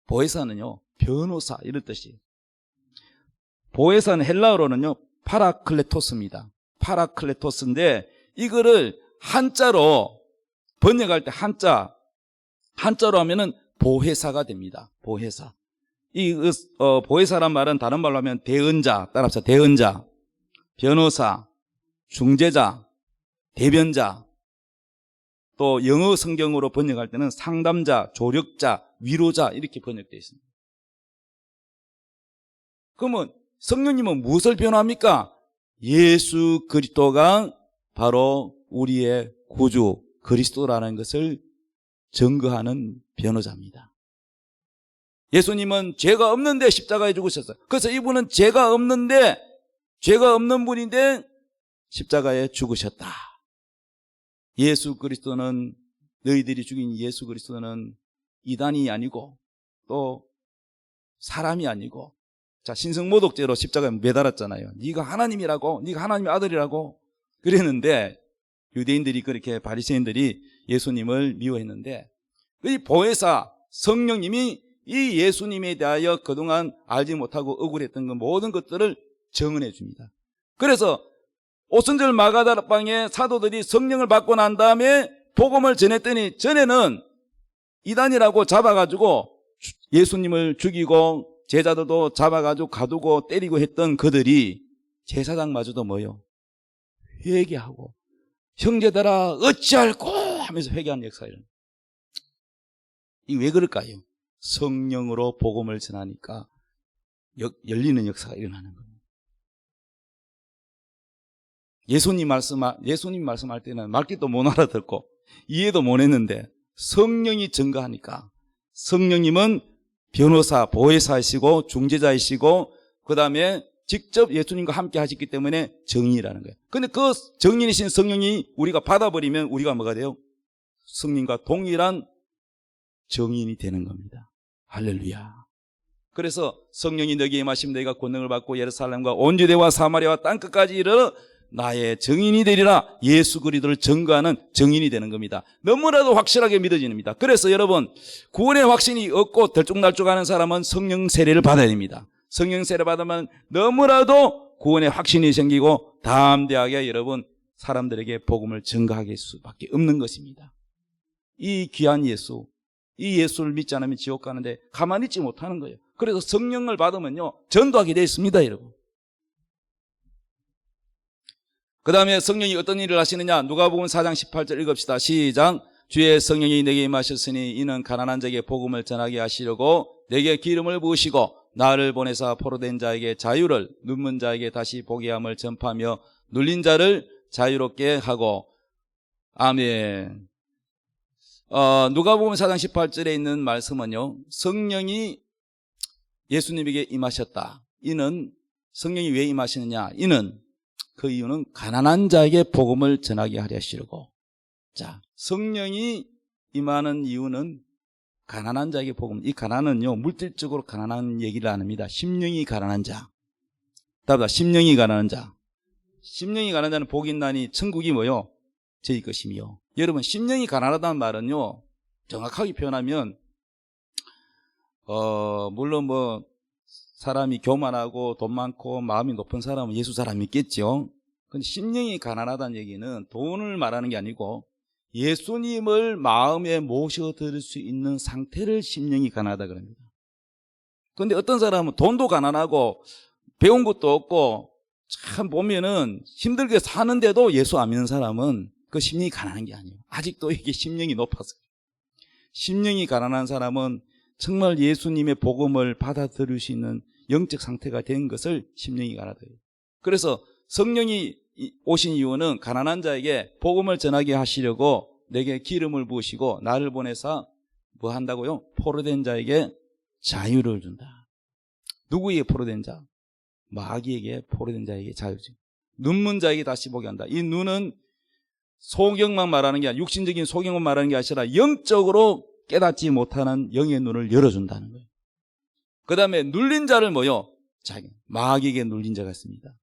보혜사는요, 변호사 이런 뜻이에요. 보혜사는 헬라어로는요, 파라클레토스입니다. 파라클레토스인데 이거를 한자로 번역할 때 한자로 하면은 보혜사가 됩니다. 보혜사. 보혜사란 말은 다른 말로 하면 대언자, 따라합시다. 대언자, 변호사, 중재자, 대변자, 또 영어 성경으로 번역할 때는 상담자, 조력자, 위로자 이렇게 번역되어 있습니다. 그러면 성령님은 무엇을 변호합니까? 예수 그리스도가 바로 우리의 구주 그리스도라는 것을 증거하는 변호자입니다. 예수님은 죄가 없는데 십자가에 죽으셨어요. 그래서 이분은 죄가 없는 분인데 십자가에 죽으셨다. 예수 그리스도는, 너희들이 죽인 예수 그리스도는 이단이 아니고 또 사람이 아니고, 자, 신성모독죄로 십자가에 매달았잖아요. 네가 하나님이라고, 네가 하나님의 아들이라고 그랬는데 유대인들이 그렇게, 바리새인들이 예수님을 미워했는데 이 보혜사 성령님이 이 예수님에 대하여 그동안 알지 못하고 억울했던 그 모든 것들을 증언해 줍니다. 그래서 오순절 마가다락방에 사도들이 성령을 받고 난 다음에 복음을 전했더니, 전에는 이단이라고 잡아가지고 예수님을 죽이고 제자들도 잡아가지고 가두고 때리고 했던 그들이 제사장마저도 뭐요? 회개하고 형제들아 어찌할꼬 하면서 회개하는 역사예요. 이게 왜 그럴까요? 성령으로 복음을 전하니까 열리는 역사가 일어나는 겁니다. 예수님 말씀할 때는 말귀도 못 알아듣고 이해도 못 했는데 성령이 증거하니까, 성령님은 변호사, 보혜사이시고 중재자이시고 그 다음에 직접 예수님과 함께 하셨기 때문에 정인이라는 거예요. 근데 그 정인이신 성령이 우리가 받아버리면 우리가 뭐가 돼요? 성령과 동일한 정인이 되는 겁니다. 할렐루야. 그래서 성령이 너희에게 임하시면 너희가 권능을 받고 예루살렘과 온 유대와 사마리아와 땅끝까지 이르러 나의 증인이 되리라. 예수 그리스도를 증거하는 증인이 되는 겁니다. 너무나도 확실하게 믿어집니다. 그래서 여러분, 구원의 확신이 없고 들쭉날쭉하는 사람은 성령 세례를 받아야 됩니다. 성령 세례 받으면 너무나도 구원의 확신이 생기고 담대하게 여러분 사람들에게 복음을 증거하게 수밖에 없는 것입니다. 이 귀한 예수, 이 예수를 믿지 않으면 지옥 가는데 가만히 있지 못하는 거예요. 그래서 성령을 받으면요 전도하게 되어 있습니다, 여러분. 그 다음에 성령이 어떤 일을 하시느냐? 누가복음 4장 18절 읽읍시다. 시작. 주의 성령이 내게 임하셨으니 이는 가난한 자에게 복음을 전하게 하시려고 내게 기름을 부으시고 나를 보내사 포로된 자에게 자유를, 눈먼 자에게 다시 보게 함을 전파하며 눌린 자를 자유롭게 하고. 아멘. 누가복음 4장 18절에 있는 말씀은요, 성령이 예수님에게 임하셨다. 이는 성령이 왜 임하시느냐? 이는 그 이유는 가난한 자에게 복음을 전하게 하려 하시려고. 자, 성령이 임하는 이유는 가난한 자에게 복음. 이 가난은요 물질적으로 가난한 얘기를 안 합니다. 심령이 가난한 자. 답다. 심령이 가난한 자. 심령이 가난한 자는 복이 있나니 천국이 뭐요? 저희 것이며. 여러분, 심령이 가난하다는 말은요 정확하게 표현하면 물론 뭐 사람이 교만하고 돈 많고 마음이 높은 사람은 예수 사람 믿겠죠. 근데 심령이 가난하다는 얘기는 돈을 말하는 게 아니고 예수님을 마음에 모셔드릴 수 있는 상태를 심령이 가난하다 그럽니다. 그런데 어떤 사람은 돈도 가난하고 배운 것도 없고 참 보면은 힘들게 사는데도 예수 안 믿는 사람은 그 심령이 가난한 게 아니에요. 아직도 이게 심령이 높아서. 심령이 가난한 사람은 정말 예수님의 복음을 받아들일 수 있는 영적 상태가 된 것을 심령이 가난하다. 그래서 성령이 오신 이유는 가난한 자에게 복음을 전하게 하시려고 내게 기름을 부으시고 나를 보내사 뭐 한다고요? 포로된 자에게 자유를 준다. 누구에게 포로된 자? 마귀에게 포로된 자에게 자유를 준다. 눈먼 자에게 다시 보게 한다. 이 눈은 소경만 말하는 게 아니라 육신적인 소경만 말하는 게 아니라 영적으로 깨닫지 못하는 영의 눈을 열어준다는 거예요. 그 다음에 눌린 자를 뭐요? 마귀에게 눌린 자가 있습니다.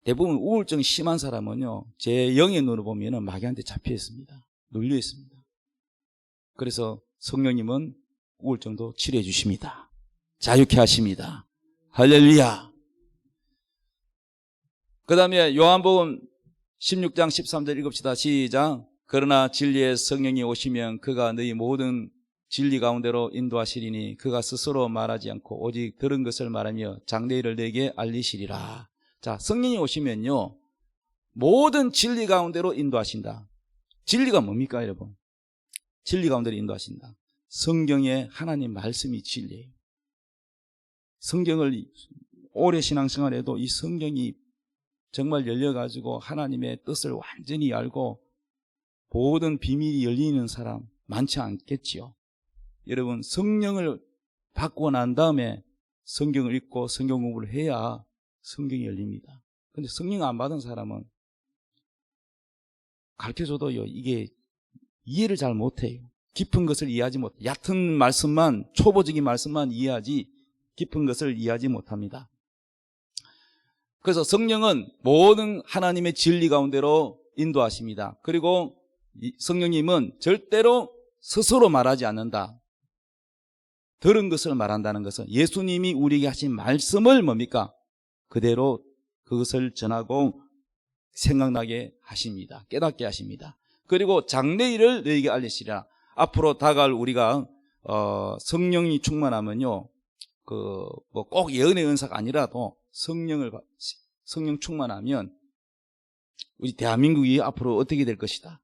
대부분 우울증 심한 사람은요 제 영의 눈을 보면 마귀한테 잡혀 있습니다. 눌려 있습니다. 그래서 성령님은 우울증도 치료해 주십니다. 자유케 하십니다. 할렐루야. 그 다음에 요한복음 16장 13절 읽읍시다. 시작. 그러나 진리의 성령이 오시면 그가 너희 모든 진리 가운데로 인도하시리니 그가 스스로 말하지 않고 오직 들은 것을 말하며 장래일을 내게 알리시리라. 자, 성령이 오시면요 모든 진리 가운데로 인도하신다. 진리가 뭡니까 여러분? 진리 가운데로 인도하신다. 성경의 하나님 말씀이 진리예요. 성경을 오래 신앙생활해도 이 성경이 정말 열려가지고 하나님의 뜻을 완전히 알고 모든 비밀이 열리는 사람 많지 않겠지요. 여러분, 성령을 받고 난 다음에 성경을 읽고 성경 공부를 해야 성경이 열립니다. 그런데 성령 안 받은 사람은 가르쳐줘도요 이게 이해를 잘 못해요. 깊은 것을 이해하지 못해요. 얕은 말씀만, 초보적인 말씀만 이해하지 깊은 것을 이해하지 못합니다. 그래서 성령은 모든 하나님의 진리 가운데로 인도하십니다. 그리고 성령님은 절대로 스스로 말하지 않는다. 들은 것을 말한다는 것은 예수님이 우리에게 하신 말씀을 뭡니까? 그대로 그것을 전하고 생각나게 하십니다. 깨닫게 하십니다. 그리고 장래일을 너희에게 알리시리라. 앞으로 다가올 우리가 성령이 충만하면요 뭐 꼭 예언의 은사가 아니라도 성령 충만하면 우리 대한민국이 앞으로 어떻게 될 것이다.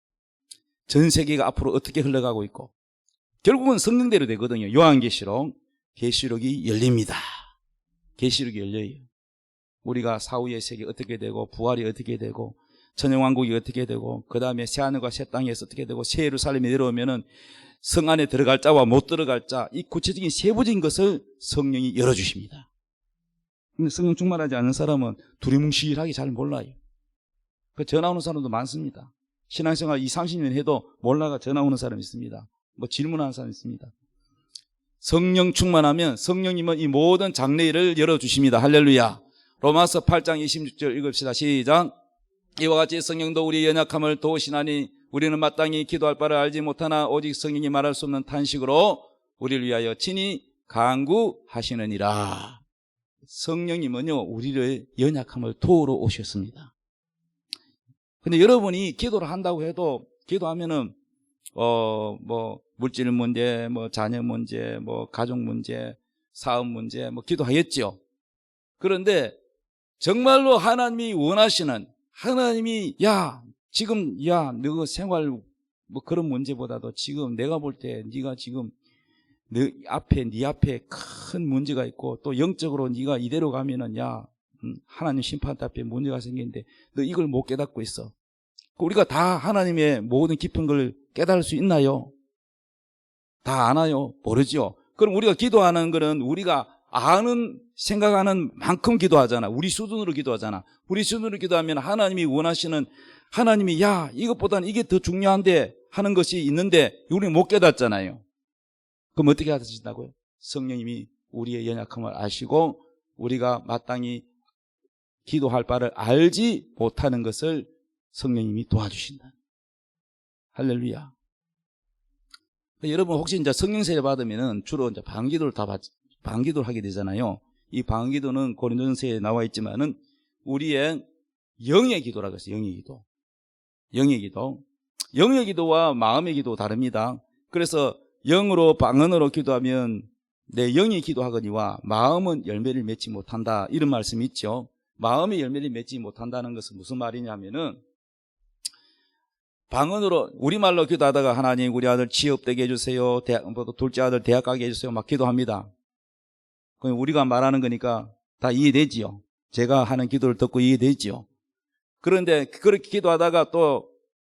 전 세계가 앞으로 어떻게 흘러가고 있고 결국은 성령대로 되거든요. 계시록이 열립니다. 계시록이 열려요. 우리가 사후의 세계 어떻게 되고 부활이 어떻게 되고 천영왕국이 어떻게 되고 그 다음에 새하늘과 새 땅에서 어떻게 되고 새 예루살렘에 내려오면은 성 안에 들어갈 자와 못 들어갈 자, 이 구체적인 세부적인 것을 성령이 열어주십니다. 근데 성령 충만하지 않은 사람은 두리뭉실하게 잘 몰라요. 그 전화 오는 사람도 많습니다. 신앙생활 20, 30년 해도 몰라가 전화 오는 사람이 있습니다. 뭐 질문하는 사람이 있습니다. 성령 충만하면 성령님은 이 모든 장래일을 열어주십니다. 할렐루야. 로마서 8장 26절 읽읍시다. 시작. 이와 같이 성령도 우리의 연약함을 도우시나니 우리는 마땅히 기도할 바를 알지 못하나 오직 성령이 말할 수 없는 탄식으로 우리를 위하여 친히 간구하시느니라. 성령님은요, 우리의 연약함을 도우러 오셨습니다. 근데 여러분이 기도를 한다고 해도, 기도하면은, 물질 문제, 자녀 문제, 가족 문제, 사업 문제, 기도하겠죠. 그런데 정말로 하나님이 원하시는, 하나님이, 너 생활, 그런 문제보다도 지금 내가 볼 때 네가 지금 네 앞에 큰 문제가 있고 또 영적으로 네가 이대로 가면은 하나님 심판 앞에 문제가 생기는데 너 이걸 못 깨닫고 있어. 우리가 다 하나님의 모든 깊은 걸 깨달을 수 있나요? 다 아나요? 모르죠. 그럼 우리가 기도하는 거는 우리가 아는, 생각하는 만큼 기도하잖아. 우리 수준으로 기도하잖아. 우리 수준으로 기도하면 하나님이 원하시는, 하나님이 이것보다는 이게 더 중요한데 하는 것이 있는데 우리는 못 깨닫잖아요. 그럼 어떻게 하신다고요? 성령님이 우리의 연약함을 아시고 우리가 마땅히 기도할 바를 알지 못하는 것을 성령님이 도와주신다. 할렐루야. 여러분 혹시 이제 성령 세례 받으면은 주로 이제 방기도를 방기도를 하게 되잖아요. 이 방기도는 고린도전서에 나와 있지만은 우리의 영의 기도라고 해서 영의 기도. 영의 기도. 영의 기도와 마음의 기도 다릅니다. 그래서 영으로 방언으로 기도하면 내 영이 기도하거니와 마음은 열매를 맺지 못한다. 이런 말씀이 있죠. 마음의 열매를 맺지 못한다는 것은 무슨 말이냐면은 방언으로 우리말로 기도하다가 하나님 우리 아들 취업되게 해주세요. 둘째 아들 대학 가게 해주세요. 막 기도합니다. 그럼 우리가 말하는 거니까 다 이해되지요. 제가 하는 기도를 듣고 이해되지요. 그런데 그렇게 기도하다가 또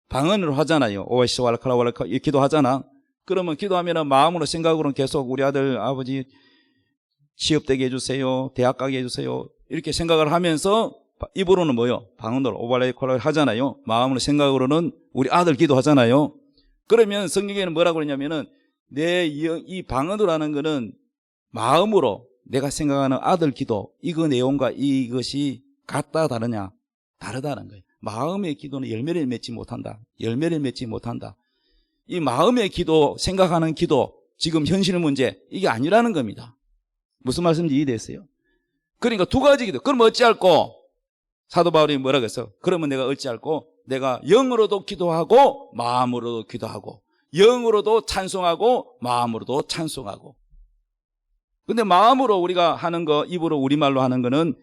방언으로 하잖아요. 오에시왈라칼라왈라카 기도하잖아. 그러면 기도하면은 마음으로 생각으로는 계속 우리 아들 아버지 취업되게 해주세요. 대학 가게 해주세요. 이렇게 생각을 하면서 입으로는 뭐요? 방언으로 오발레콜라 하잖아요. 마음으로 생각으로는 우리 아들 기도하잖아요. 그러면 성경에는 뭐라고 그러냐면은 이 방언으로 하는 거는 마음으로 내가 생각하는 아들 기도 이거 내용과 이것이 같다 다르냐? 다르다는 거예요. 마음의 기도는 열매를 맺지 못한다. 열매를 맺지 못한다. 이 마음의 기도, 생각하는 기도, 지금 현실 문제 이게 아니라는 겁니다. 무슨 말씀인지 이해됐어요? 그러니까 두 가지 기도. 그럼 어찌할꼬? 사도 바울이 뭐라고 했어? 그러면 내가 어찌할꼬? 내가 영으로도 기도하고 마음으로도 기도하고 영으로도 찬송하고 마음으로도 찬송하고. 근데 마음으로 우리가 하는 거, 입으로 우리말로 하는 거는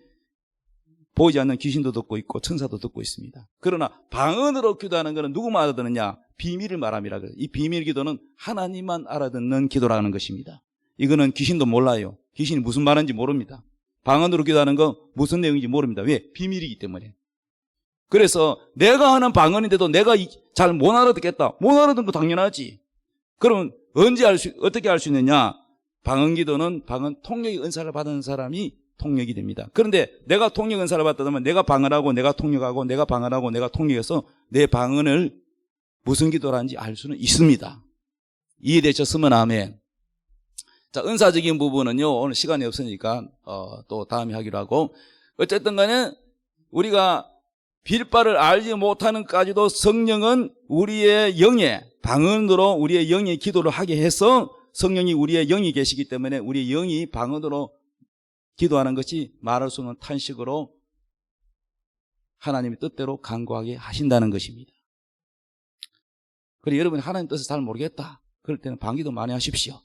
보이지 않는 귀신도 듣고 있고 천사도 듣고 있습니다. 그러나 방언으로 기도하는 거는 누구만 알아듣느냐? 비밀을 말함이라 그래요. 이 비밀 기도는 하나님만 알아듣는 기도라는 것입니다. 이거는 귀신도 몰라요. 귀신이 무슨 말인지 모릅니다. 방언으로 기도하는 거 무슨 내용인지 모릅니다. 왜? 비밀이기 때문에. 그래서 내가 하는 방언인데도 내가 잘 못 알아듣겠다. 못 알아듣는 거 당연하지. 그러면 어떻게 알 수 있느냐? 방언 기도는 방언 통역의 은사를 받은 사람이 통역이 됩니다. 그런데 내가 통역 은사를 받다면 내가 방언하고 내가 통역하고 내가 방언하고 내가 통역해서 내 방언을 무슨 기도라는지 알 수는 있습니다. 이해되셨으면 아멘. 자, 은사적인 부분은요, 오늘 시간이 없으니까, 또 다음에 하기로 하고, 어쨌든 간에 우리가 빌바를 알지 못하는까지도 성령은 우리의 영에, 방언으로 우리의 영의 기도를 하게 해서 성령이 우리의 영이 계시기 때문에 우리의 영이 방언으로 기도하는 것이 말할 수 없는 탄식으로 하나님의 뜻대로 간구하게 하신다는 것입니다. 그리고 여러분이 하나님 뜻을 잘 모르겠다. 그럴 때는 방기도 많이 하십시오.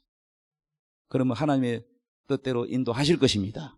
그러면 하나님의 뜻대로 인도하실 것입니다.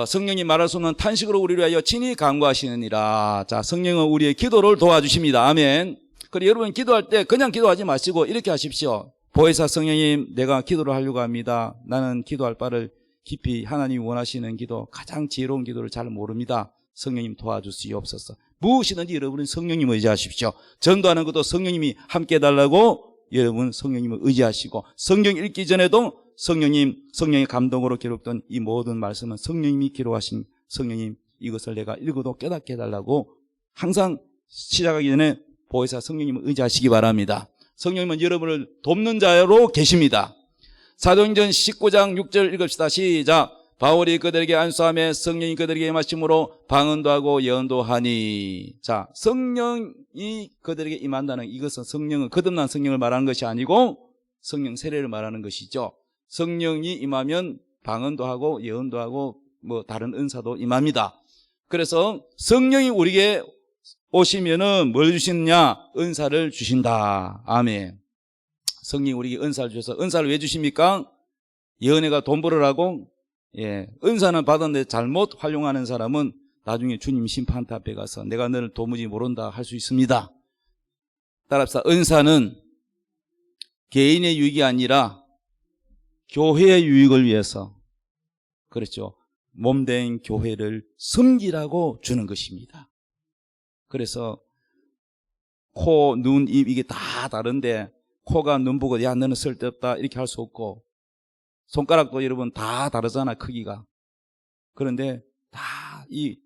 성령이 말할 수 없는 탄식으로 우리를 위하여 친히 간구하시느니라. 자, 성령은 우리의 기도를 도와주십니다. 아멘. 그리고 여러분 기도할 때 그냥 기도하지 마시고 이렇게 하십시오. 보혜사 성령님, 내가 기도를 하려고 합니다. 나는 기도할 바를 깊이 하나님이 원하시는 기도, 가장 지혜로운 기도를 잘 모릅니다. 성령님 도와주시옵소서. 무엇이든지 여러분은 성령님을 의지하십시오. 전도하는 것도 성령님이 함께 해달라고 여러분 성령님을 의지하시고, 성경 읽기 전에도 성령의 감동으로 기록된 이 모든 말씀은 성령님이 기록하신, 성령님 이것을 내가 읽어도 깨닫게 해달라고 항상 시작하기 전에 보혜사 성령님을 의지하시기 바랍니다. 성령님은 여러분을 돕는 자로 계십니다. 사도행전 19장 6절 읽읍시다. 시작. 바울이 그들에게 안수하며 성령이 그들에게 임하심으로 방언도 하고 예언도 하니. 자, 성령이 그들에게 임한다는, 이것은 성령은 거듭난 성령을 말하는 것이 아니고 성령 세례를 말하는 것이죠. 성령이 임하면 방언도 하고 예언도 하고 뭐 다른 은사도 임합니다. 그래서 성령이 우리에게 오시면은 뭘 주시느냐? 은사를 주신다. 아멘. 성령이 우리에게 은사를 주셔서, 은사를 왜 주십니까? 예언회가 돈 벌으라고? 예. 은사는 받았는데 잘못 활용하는 사람은 나중에 주님 심판대 앞에 가서 내가 너를 도무지 모른다 할 수 있습니다. 따라서 은사는 개인의 유익이 아니라 교회의 유익을 위해서, 그렇죠, 몸된 교회를 섬기라고 주는 것입니다. 그래서 코, 눈, 입 이게 다 다른데 코가 눈 보고 야 너는 쓸데없다 이렇게 할 수 없고, 손가락도 여러분 다 다르잖아, 크기가. 그런데 다 이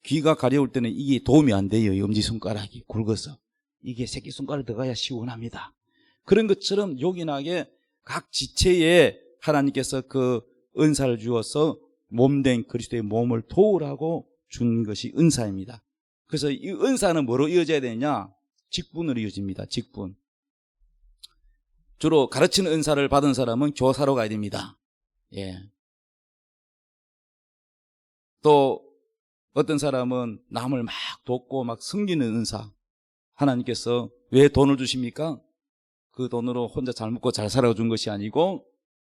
귀가 가려울 때는 이게 도움이 안 돼요. 이 엄지손가락이 굵어서. 이게 새끼손가락 들어가야 시원합니다. 그런 것처럼 요긴하게 각 지체에 하나님께서 그 은사를 주어서 몸된 그리스도의 몸을 도우라고 준 것이 은사입니다. 그래서 이 은사는 뭐로 이어져야 되냐? 직분으로 이어집니다. 직분. 주로 가르치는 은사를 받은 사람은 교사로 가야 됩니다. 예. 또 어떤 사람은 남을 막 돕고 막 섬기는 은사. 하나님께서 왜 돈을 주십니까? 그 돈으로 혼자 잘 먹고 잘 살아준 것이 아니고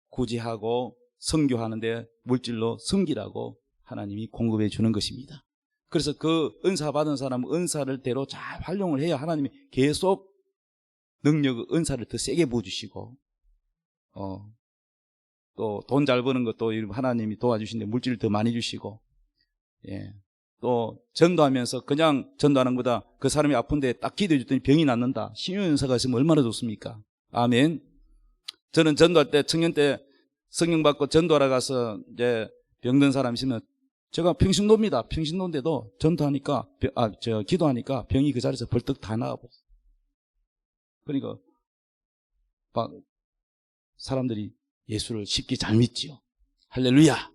구제하고 선교하는데 물질로 섬기라고 하나님이 공급해 주는 것입니다. 그래서 그 은사 받은 사람은 은사를 대로 잘 활용을 해야 하나님이 계속 능력, 은사를 더 세게 부어주시고, 또 돈 잘 버는 것도 하나님이 도와주시는데 물질을 더 많이 주시고, 예. 또 전도하면서 그냥 전도하는 것보다 그 사람이 아픈데 딱 기도해 줬더니 병이 낫는다. 신유연사가 있으면 얼마나 좋습니까? 아멘. 저는 전도할 때, 청년 때 성령 받고 전도하러 가서 이제 병든 사람 있으면 제가 평신도입니다. 평신도인데도 전도하니까, 기도하니까 병이 그 자리에서 벌떡 다 나아버렸어요. 그러니까 막 사람들이 예수를 쉽게 잘 믿지요. 할렐루야.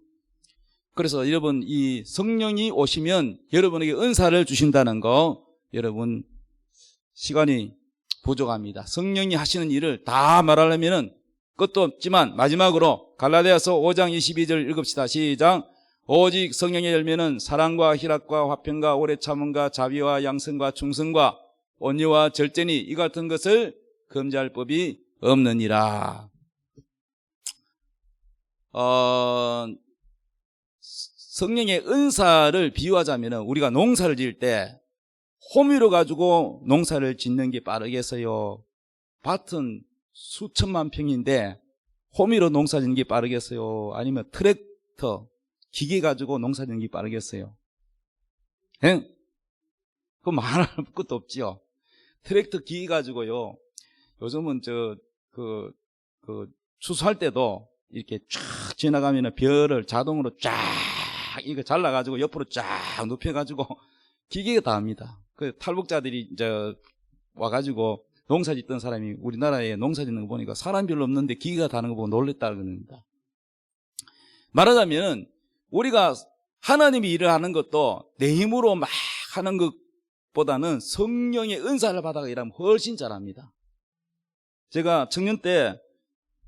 그래서 여러분, 이 성령이 오시면 여러분에게 은사를 주신다는 거, 여러분 시간이 부족합니다. 성령이 하시는 일을 다 말하려면은 끝도 없지만 마지막으로 갈라디아서 5장 22절 읽읍시다. 시작. 오직 성령의 열매는 사랑과 희락과 화평과 오래 참음과 자비와 양성과 충성과 온유와 절제니 이 같은 것을 금지할 법이 없느니라. 성령의 은사를 비유하자면 우리가 농사를 지을 때 호미로 가지고 농사를 짓는 게 빠르겠어요? 밭은 수천만 평인데 호미로 농사 짓는 게 빠르겠어요? 아니면 트랙터, 기계 가지고 농사 짓는 게 빠르겠어요? 예? 그거 말할 것도 없지요. 트랙터 기계 가지고요. 요즘은 추수할 때도 이렇게 쫙 지나가면 벼를 자동으로 쫙 이거 잘라가지고 옆으로 쫙 눕혀가지고 기계가 다 합니다. 그 탈북자들이 이제 와가지고 농사 짓던 사람이 우리나라에 농사 짓는 거 보니까 사람 별로 없는데 기계가 다 하는 거 보고 놀랬다는 겁니다. 말하자면 우리가 하나님이 일을 하는 것도 내 힘으로 막 하는 것보다는 성령의 은사를 받아가 일하면 훨씬 잘합니다. 제가 청년 때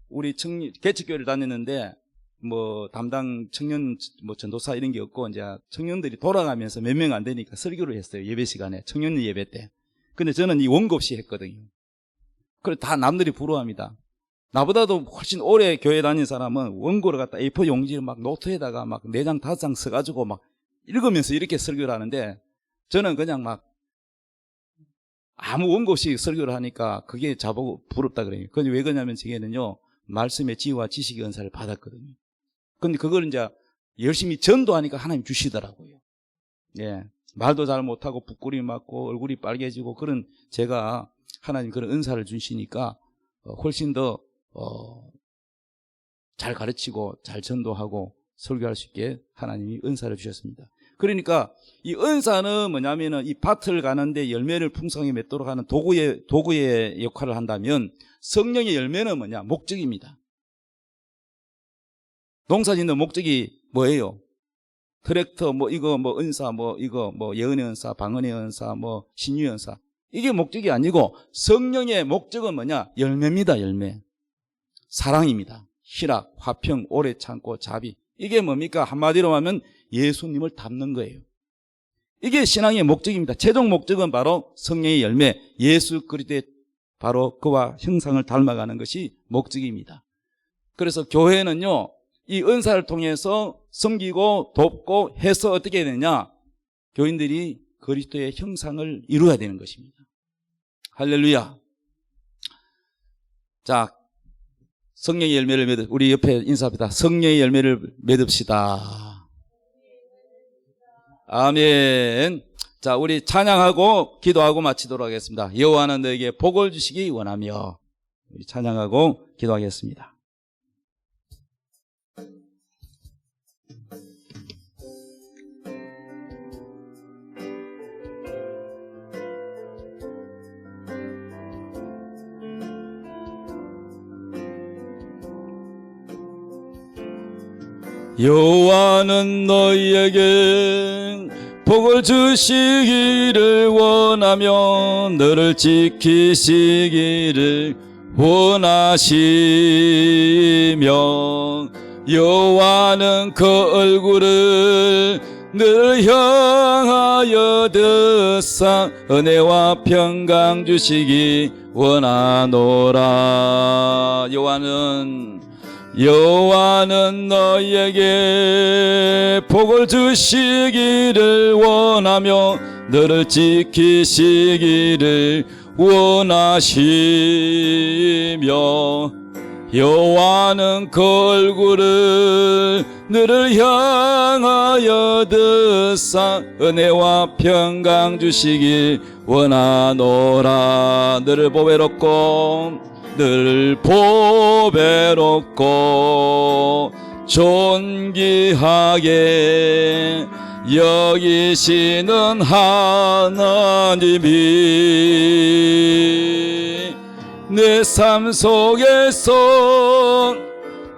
우리 개척교회를 다녔는데 뭐 담당 청년 전도사 이런 게 없고 이제 청년들이 돌아가면서 몇 명 안 되니까 설교를 했어요. 예배 시간에, 청년 예배 때. 근데 저는 이 원고 없이 했거든요. 그래 다 남들이 부러워합니다. 나보다도 훨씬 오래 교회 다닌 사람은 원고를 갖다 A4 용지를 막 노트에다가 막 4장 5장 써가지고 막 읽으면서 이렇게 설교를 하는데 저는 그냥 막 아무 원고 없이 설교를 하니까 그게 저보고 부럽다 그래요. 근데 왜 그러냐면 제게는요 말씀의 지혜와 지식의 은사를 받았거든요. 근데 그걸 이제 열심히 전도하니까 하나님 주시더라고요. 예. 말도 잘 못하고 부끄러움이 맞고 얼굴이 빨개지고 그런 제가 하나님 그런 은사를 주시니까 훨씬 더 잘 가르치고 잘 전도하고 설교할 수 있게 하나님이 은사를 주셨습니다. 그러니까 이 은사는 뭐냐면은 이 밭을 가는데 열매를 풍성하게 맺도록 하는 도구의 역할을 한다면 성령의 열매는 뭐냐? 목적입니다. 농사 짓는 목적이 뭐예요? 트랙터, 뭐 이거 뭐 은사, 뭐 이거 뭐 예언의 은사, 방언의 은사, 뭐 신유의 은사. 이게 목적이 아니고 성령의 목적은 뭐냐? 열매입니다. 열매. 사랑입니다. 희락, 화평, 오래 참고 자비. 이게 뭡니까? 한마디로 하면 예수님을 닮는 거예요. 이게 신앙의 목적입니다. 최종 목적은 바로 성령의 열매, 예수 그리스도의 바로 그와 형상을 닮아가는 것이 목적입니다. 그래서 교회는요, 이 은사를 통해서 섬기고 돕고 해서 어떻게 해야 되냐? 교인들이 그리스도의 형상을 이루어야 되는 것입니다. 할렐루야. 자, 성령의 열매를 우리 옆에 인사합니다. 성령의 열매를 맺읍시다. 아멘. 자, 우리 찬양하고 기도하고 마치도록 하겠습니다. 여호와는 너에게 복을 주시기 원하며. 우리 찬양하고 기도하겠습니다. 여호와는 너희에게 복을 주시기를 원하며 너를 지키시기를 원하시며 여호와는 그 얼굴을 늘 향하여 드사 은혜와 평강 주시기 원하노라. 여호와는 너희에게 복을 주시기를 원하며 너를 지키시기를 원하시며 여호와는 그 얼굴을 너를 향하여 드사 은혜와 평강 주시기 원하노라. 너를 보배롭고 존귀하게 여기시는 하나님이 내 삶 속에서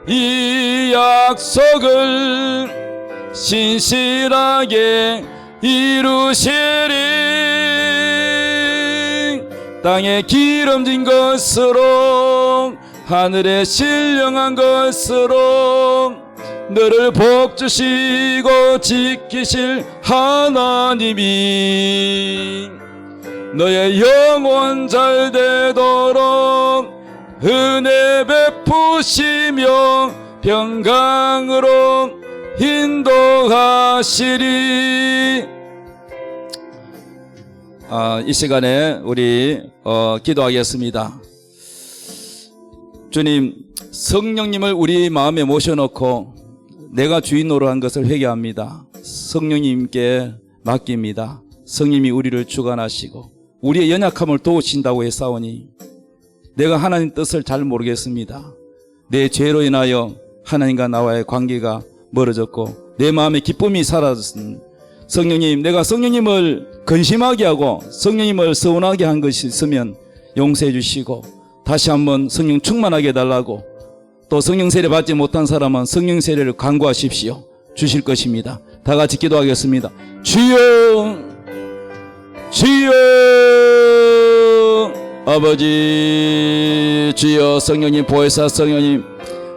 이 약속을 신실하게 이루시리. 땅에 기름진 것으로 하늘에 신령한 것으로 너를 복주시고 지키실 하나님이 너의 영혼 잘 되도록 은혜 베푸시며 평강으로 인도하시리. 이 시간에 우리 기도하겠습니다. 주님, 성령님을 우리 마음에 모셔놓고 내가 주인 노릇한 것을 회개합니다. 성령님께 맡깁니다. 성령님이 우리를 주관하시고 우리의 연약함을 도우신다고 했사오니 내가 하나님 뜻을 잘 모르겠습니다. 내 죄로 인하여 하나님과 나와의 관계가 멀어졌고 내 마음에 기쁨이 사라졌습니다. 성령님, 내가 성령님을 근심하게 하고 성령님을 서운하게 한 것이 있으면 용서해 주시고 다시 한번 성령 충만하게 해달라고, 또 성령 세례 받지 못한 사람은 성령 세례를 간구하십시오. 주실 것입니다. 다 같이 기도하겠습니다. 주여, 주여, 아버지, 주여, 성령님, 보혜사 성령님,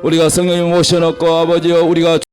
우리가 성령님 모셔놓고 아버지여, 우리가